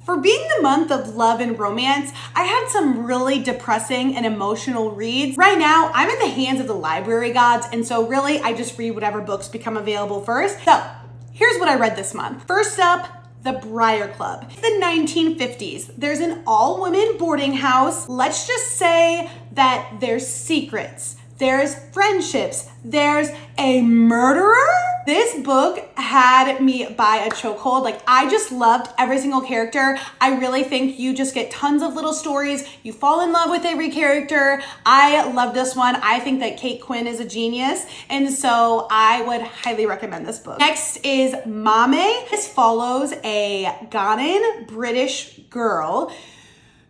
For being the month of love and romance, I had some really depressing and emotional reads. Right now, I'm in the hands of the library gods, and so really I just read whatever books become available first. So here's what I read this month. First up, the Briar Club. It's the 1950s. There's an all-women boarding house. Let's just say that there's secrets, there's friendships, there's a murderer. This book had me by a chokehold. Like, I just loved every single character. I really think you just get tons of little stories. You fall in love with every character. I love this one. I think that Quinn is a genius, and so I would highly recommend this book. Next is Maame. This follows a Ghanaian British girl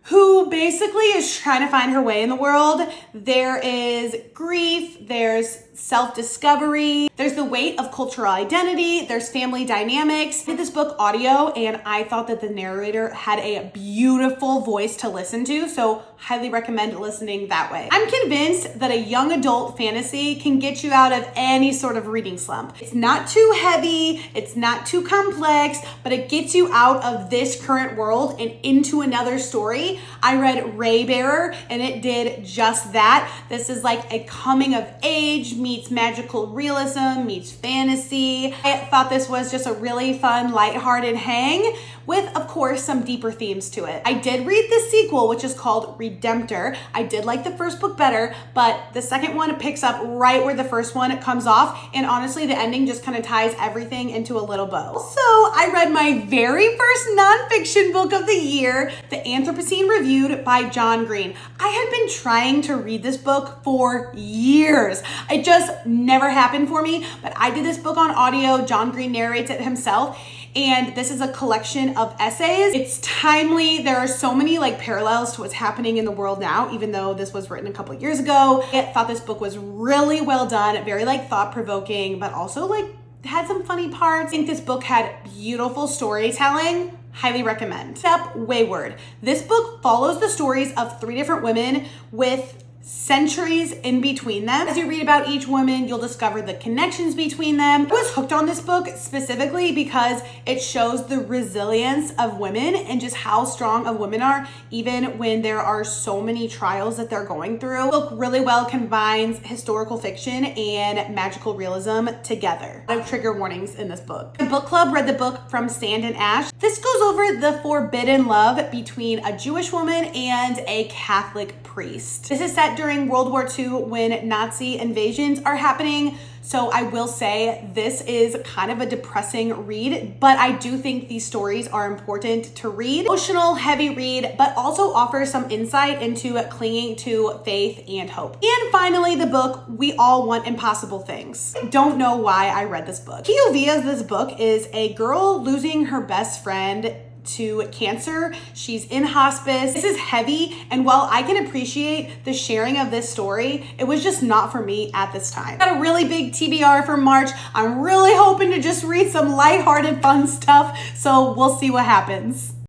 who basically is trying to find her way in the world. There is grief, there's self-discovery, there's the weight of cultural identity, there's family dynamics. I did this book audio, and I thought that the narrator had a beautiful voice to listen to, so highly recommend listening that way. I'm convinced that a young adult fantasy can get you out of any sort of reading slump. It's not too heavy, it's not too complex, but it gets you out of this current world and into another story. I read Raybearer, and it did just that. This is like a coming of age meets magical realism meets fantasy. I thought this was just a really fun, lighthearted hang with, of course, some deeper themes to it. I did read the sequel, which is called Redemptor. I did like the first book better, but the second one picks up right where the first one comes off, and honestly, the ending just kind of ties everything into a little bow. So I read my very first nonfiction book of the year, The Anthropocene Reviewed by John Green. I had been trying to read this book for years. It just never happened for me, but I did this book on audio. John Green narrates it himself, and this is a collection of essays. It's timely. There are so many like parallels to what's happening in the world now, even though this was written a couple of years ago. I thought this book was really well done, very like thought-provoking, but also like had some funny parts. I think this book had beautiful storytelling. Highly recommend. Next up, Wayward. This book follows the stories of 3 different women with centuries in between them. As you read about each woman, you'll discover the connections between them. I was hooked on this book specifically because it shows the resilience of women and just how strong of women are, even when there are so many trials that they're going through. The book really well combines historical fiction and magical realism together. I have trigger warnings in this book. The book club read the book From Sand and Ash. This goes over the forbidden love between a Jewish woman and a Catholic priest. This is set during World War II when Nazi invasions are happening. So I will say this is kind of a depressing read, but I do think these stories are important to read. Emotional, heavy read, but also offers some insight into clinging to faith and hope. And finally, the book We All Want Impossible Things. Don't know why I read this book. POV of this book is a girl losing her best friend to cancer. She's in hospice. This is heavy, and while I can appreciate the sharing of this story, it was just not for me at this time. Got a really big TBR for March. I'm really hoping to just read some lighthearted fun stuff, so we'll see what happens.